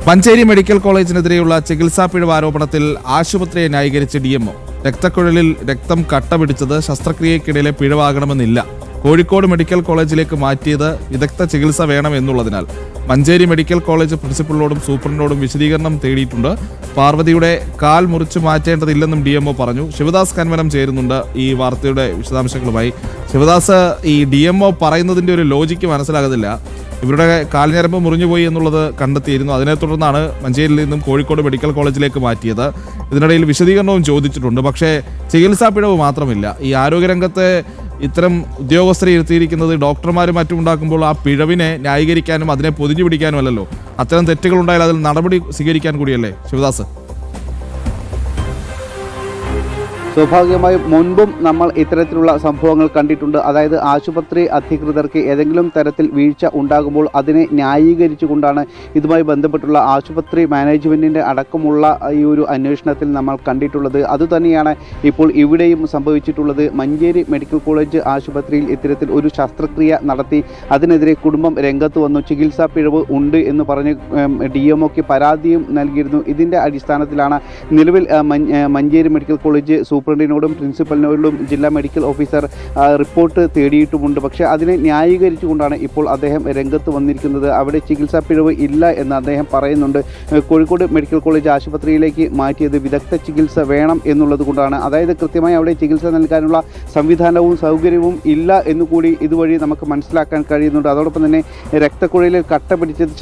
Manjeri medical കോളേജിനെതിരെയുള്ള ചികിത്സാ പിഴവ് ആരോപണത്തിൽ ആശുപത്രിയെ ന്യായീകരിച്ച് DMO. രക്തക്കുഴലിൽ രക്തം കട്ടപിടിച്ചത് ശസ്ത്രക്രിയയ്ക്കിടയിലെ പിഴവാകണമെന്നില്ല. കോഴിക്കോട് മെഡിക്കൽ കോളേജിലേക്ക് മാറ്റിയത് വിദഗ്ധ ചികിത്സ വേണമെന്നുള്ളതിനാൽ മഞ്ചേരി മെഡിക്കൽ കോളേജ് പ്രിൻസിപ്പലിനോടും സൂപ്രണ്ടിനോടും വിശദീകരണം തേടിയിട്ടുണ്ട്. പാർവതിയുടെ കാൽ മുറിച്ചു മാറ്റേണ്ടതില്ലെന്നും DMO പറഞ്ഞു. ശിവദാസ് കന്മനം ചേരുന്നുണ്ട് ഈ വാർത്തയുടെ വിശദാംശങ്ങളുമായി. ശിവദാസ്, ഈ DMO പറയുന്നതിന്റെ ഒരു ലോജിക്ക് മനസ്സിലാകുന്നില്ല. ഇവരുടെ കാൽഞരമ്പ് മുറിഞ്ഞുപോയി എന്നുള്ളത് കണ്ടെത്തിയിരുന്നു. അതിനെ തുടർന്നാണ് മഞ്ചേരിയിൽ നിന്നും കോഴിക്കോട് മെഡിക്കൽ കോളേജിലേക്ക് മാറ്റിയത്. ഇതിനിടയിൽ വിശദീകരണവും ചോദിച്ചിട്ടുണ്ട്. പക്ഷേ ചികിത്സാ പിഴവ് മാത്രമില്ല. ഈ ആരോഗ്യരംഗത്തെ ഇത്തരം ഉദ്യോഗസ്ഥരെ ഇരുത്തിയിരിക്കുന്നത് ഡോക്ടർമാരും മറ്റും ഉണ്ടാക്കുമ്പോൾ ആ പിഴവിനെ ന്യായീകരിക്കാനും അതിനെ പൊതിഞ്ഞു പിടിക്കാനും അല്ലല്ലോ. അത്തരം തെറ്റുകൾ ഉണ്ടായാൽ അതിൽ നടപടി സ്വീകരിക്കാൻ കൂടിയല്ലേ ശിവദാസ്? സ്വാഭാവികമായും മുൻപും നമ്മൾ ഇത്തരത്തിലുള്ള സംഭവങ്ങൾ കണ്ടിട്ടുണ്ട്. അതായത് ആശുപത്രി അധികൃതർക്ക് ഏതെങ്കിലും തരത്തിൽ വീഴ്ച ഉണ്ടാകുമ്പോൾ അതിനെ ന്യായീകരിച്ചുകൊണ്ടാണ് ഇതുമായി ബന്ധപ്പെട്ടുള്ള ആശുപത്രി മാനേജ്മെൻറ്റിൻ്റെ അടക്കമുള്ള ഈ ഒരു അന്വേഷണത്തിൽ നമ്മൾ കണ്ടിട്ടുള്ളത്. അതുതന്നെയാണ് ഇപ്പോൾ ഇവിടെയും സംഭവിച്ചിട്ടുള്ളത്. മഞ്ചേരി മെഡിക്കൽ കോളേജ് ആശുപത്രിയിൽ ഇത്തരത്തിൽ ഒരു ശസ്ത്രക്രിയ നടത്തി. അതിനെതിരെ കുടുംബം രംഗത്ത് വന്നു. ചികിത്സാ പിഴവ് ഉണ്ട് എന്ന് പറഞ്ഞ് DMOക്ക് പരാതിയും നൽകിയിരുന്നു. ഇതിൻ്റെ അടിസ്ഥാനത്തിലാണ് നിലവിൽ മഞ്ചേരി മെഡിക്കൽ കോളേജ് സൂപ്രണ്ടിനോടും പ്രിൻസിപ്പലിനോടും ജില്ലാ മെഡിക്കൽ ഓഫീസർ റിപ്പോർട്ട് തേടിയിട്ടുമുണ്ട്. പക്ഷേ അതിനെ ന്യായീകരിച്ചുകൊണ്ടാണ് ഇപ്പോൾ അദ്ദേഹം രംഗത്ത് വന്നിരിക്കുന്നത്. അവിടെ ചികിത്സാ പിഴവ് ഇല്ല എന്ന് അദ്ദേഹം പറയുന്നുണ്ട്. കോഴിക്കോട് മെഡിക്കൽ കോളേജ് ആശുപത്രിയിലേക്ക് മാറ്റിയത് വിദഗ്ധ ചികിത്സ വേണം എന്നുള്ളത് കൊണ്ടാണ്. അതായത് കൃത്യമായി അവിടെ ചികിത്സ നൽകാനുള്ള സംവിധാനവും സൗകര്യവും ഇല്ല എന്നുകൂടി ഇതുവഴി നമുക്ക് മനസ്സിലാക്കാൻ കഴിയുന്നുണ്ട്. അതോടൊപ്പം തന്നെ രക്തക്കുഴലിൽ കട്ട പിടിച്ചത്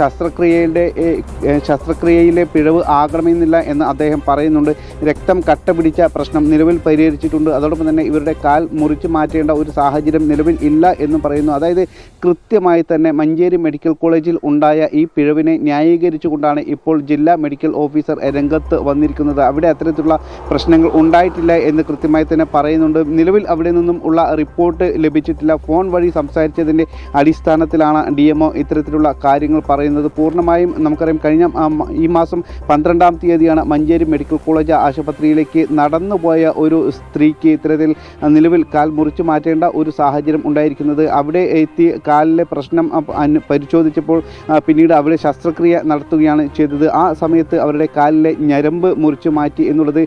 ശസ്ത്രക്രിയയിലെ പിഴവ് ആകണമെന്നില്ല എന്ന് അദ്ദേഹം പറയുന്നുണ്ട്. രക്തം കട്ട പിടിച്ച പ്രശ്നം നിലവിൽ പരിഹരിച്ചിട്ടുണ്ട്. അതോടൊപ്പം തന്നെ ഇവരുടെ കാൽ മുറിച്ചു മാറ്റേണ്ട ഒരു സാഹചര്യം നിലവിൽ ഇല്ല എന്ന് പറയുന്നു. അതായത് കൃത്യമായി തന്നെ മഞ്ചേരി മെഡിക്കൽ കോളേജിൽ ഉണ്ടായ ഈ പിഴവിനെ ന്യായീകരിച്ചുകൊണ്ടാണ് ഇപ്പോൾ ജില്ലാ മെഡിക്കൽ ഓഫീസർ രംഗത്ത് വന്നിരിക്കുന്നത്. അവിടെ അത്തരത്തിലുള്ള പ്രശ്നങ്ങൾ ഉണ്ടായിട്ടില്ല എന്ന് കൃത്യമായി തന്നെ പറയുന്നുണ്ട്. നിലവിൽ അവിടെ നിന്നും ഉള്ള റിപ്പോർട്ട് ലഭിച്ചിട്ടില്ല. ഫോൺ വഴി സംസാരിച്ചതിൻ്റെ അടിസ്ഥാനത്തിലാണ് DMO ഇത്തരത്തിലുള്ള കാര്യങ്ങൾ പറയുന്നത്. പൂർണ്ണമായും നമുക്കറിയാം, കഴിഞ്ഞ ഈ മാസം 12-ാം തീയതിയാണ് മഞ്ചേരി മെഡിക്കൽ കോളേജ് ആശുപത്രിയിലേക്ക് നടന്നുപോയ ഒരു സ്ത്രീക്ക് ഇത്തരത്തിൽ നിലവിൽ കാൽ മുറിച്ചു മാറ്റേണ്ട ഒരു സാഹചര്യം ഉണ്ടായിരിക്കുന്നത്. അവിടെ എത്തി കാലിലെ പ്രശ്നം പരിശോധിച്ചപ്പോൾ പിന്നീട് അവിടെ ശസ്ത്രക്രിയ നടത്തുകയാണ് ചെയ്തത്. ആ സമയത്ത് അവരുടെ കാലിലെ ഞരമ്പ് മുറിച്ചു മാറ്റി എന്നുള്ളത്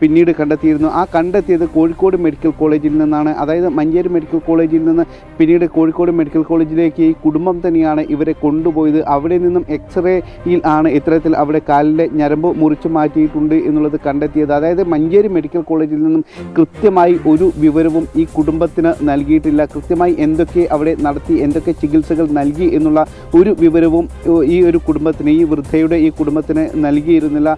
പിന്നീട് കണ്ടെത്തിയിരുന്നു. ആ കണ്ടെത്തിയത് കോഴിക്കോട് മെഡിക്കൽ കോളേജിൽ നിന്നാണ്. അതായത് മഞ്ചേരി മെഡിക്കൽ കോളേജിൽ നിന്ന് പിന്നീട് കോഴിക്കോട് മെഡിക്കൽ കോളേജിലേക്ക് ഈ കുടുംബം തന്നെയാണ് ഇവരെ കൊണ്ടുപോയത്. അവിടെ നിന്നും എക്സ്റേയിൽ ആണ് ഇത്തരത്തിൽ അവിടെ കാലിലെ ഞരമ്പ് മുറിച്ചു മാറ്റിയിട്ടുണ്ട് എന്നുള്ളത് കണ്ടെത്തിയത്. അതായത് മഞ്ചേരി മെഡിക്കൽ കോളേജിൽ നിന്നും കൃത്യമായി ഒരു വിവരവും ഈ കുടുംബത്തിന് നൽകിയിട്ടില്ല. കൃത്യമായി എന്തൊക്കെ അവിടെ നടത്തി, എന്തൊക്കെ ചികിത്സകൾ നൽകി എന്നുള്ള ഒരു വിവരവും ഈ ഒരു കുടുംബത്തിന്, ഈ വൃദ്ധയുടെ ഈ കുടുംബത്തിന് നൽകിയിരുന്നില്ല.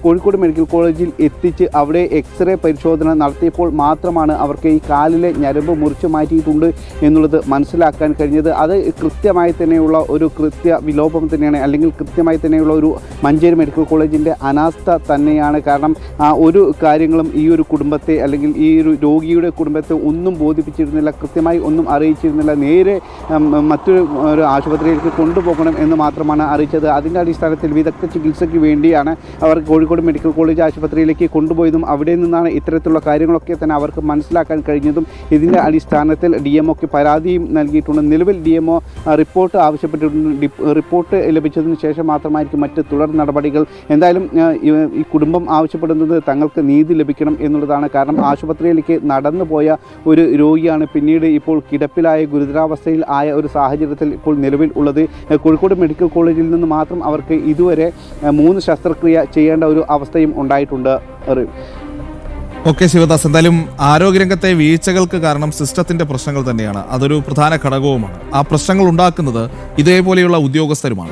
കോഴിക്കോട് മെഡിക്കൽ കോളേജിൽ എത്തിച്ച് അവിടെ എക്സ്റേ പരിശോധന നടത്തിയപ്പോൾ മാത്രമാണ് അവർക്ക് ഈ കാലിലെ ഞരമ്പ് മുറിച്ചു മാറ്റിയിട്ടുണ്ട് എന്നുള്ളത് മനസ്സിലാക്കാൻ കഴിഞ്ഞത്. അത് കൃത്യമായി തന്നെയുള്ള ഒരു വിലോപം തന്നെയാണ്, അല്ലെങ്കിൽ കൃത്യമായി തന്നെയുള്ള ഒരു മഞ്ചേരി മെഡിക്കൽ കോളേജിൻ്റെ അനാസ്ഥ തന്നെയാണ്. കാരണം ഒരു കാര്യങ്ങളും ഈ ഒരു കുടുംബത്തെ, അല്ലെങ്കിൽ ഈ ഒരു രോഗിയുടെ കുടുംബത്തെ ഒന്നും ബോധിപ്പിച്ചിരുന്നില്ല, കൃത്യമായി ഒന്നും അറിയിച്ചിരുന്നില്ല. നേരെ മറ്റൊരു ആശുപത്രിയിലേക്ക് കൊണ്ടുപോകണം എന്ന് മാത്രമാണ് അറിയിച്ചത്. അതിൻ്റെ അടിസ്ഥാനത്തിൽ വിദഗ്ധ ചികിത്സയ്ക്ക് വേണ്ടിയാണ് അവർ കോഴിക്കോട് മെഡിക്കൽ കോളേജ് ആശുപത്രിയിലേക്ക് കൊണ്ടുപോയതും അവിടെ നിന്നാണ് ഇത്തരത്തിലുള്ള കാര്യങ്ങളൊക്കെ തന്നെ അവർക്ക് മനസ്സിലാക്കാൻ കഴിഞ്ഞതും. ഇതിൻ്റെ അടിസ്ഥാനത്തിൽ DMOക്ക് പരാതിയും നൽകിയിട്ടുണ്ട്. നിലവിൽ DMO റിപ്പോർട്ട് ആവശ്യപ്പെട്ടിട്ടുണ്ട്. റിപ്പോർട്ട് ലഭിച്ചതിന് ശേഷം മാത്രമായിരിക്കും മറ്റ് തുടർ നടപടികൾ. എന്തായാലും ഈ കുടുംബം ആവശ്യപ്പെടുന്നത് തങ്ങൾക്ക് നീതി ലഭിക്കണം എന്നുള്ളതാണ്. കാരണം ആശുപത്രിയിലേക്ക് നടന്നു പോയ ഒരു രോഗിയാണ് പിന്നീട് ഇപ്പോൾ കിടപ്പിലായ ഗുരുതരാവസ്ഥയിൽ ആയ ഒരു സാഹചര്യത്തിൽ ഇപ്പോൾ നിലവിൽ ഉള്ളത്. കോഴിക്കോട് മെഡിക്കൽ കോളേജിൽ നിന്ന് മാത്രം അവർക്ക് ഇതുവരെ 3 ശസ്ത്രക്രിയ ചെയ്യേണ്ട ഒരു അവസ്ഥയും ഉണ്ടായിട്ടുണ്ട്. ഓക്കെ ശിവദാസ്, എന്തായാലും ആരോഗ്യരംഗത്തെ വീഴ്ചകൾക്ക് കാരണം സിസ്റ്റത്തിന്റെ പ്രശ്നങ്ങൾ തന്നെയാണ്. അതൊരു പ്രധാന ഘടകവുമാണ്. ആ പ്രശ്നങ്ങൾ ഉണ്ടാക്കുന്നത് ഇതേപോലെയുള്ള ഉദ്യോഗസ്ഥരുമാണ്.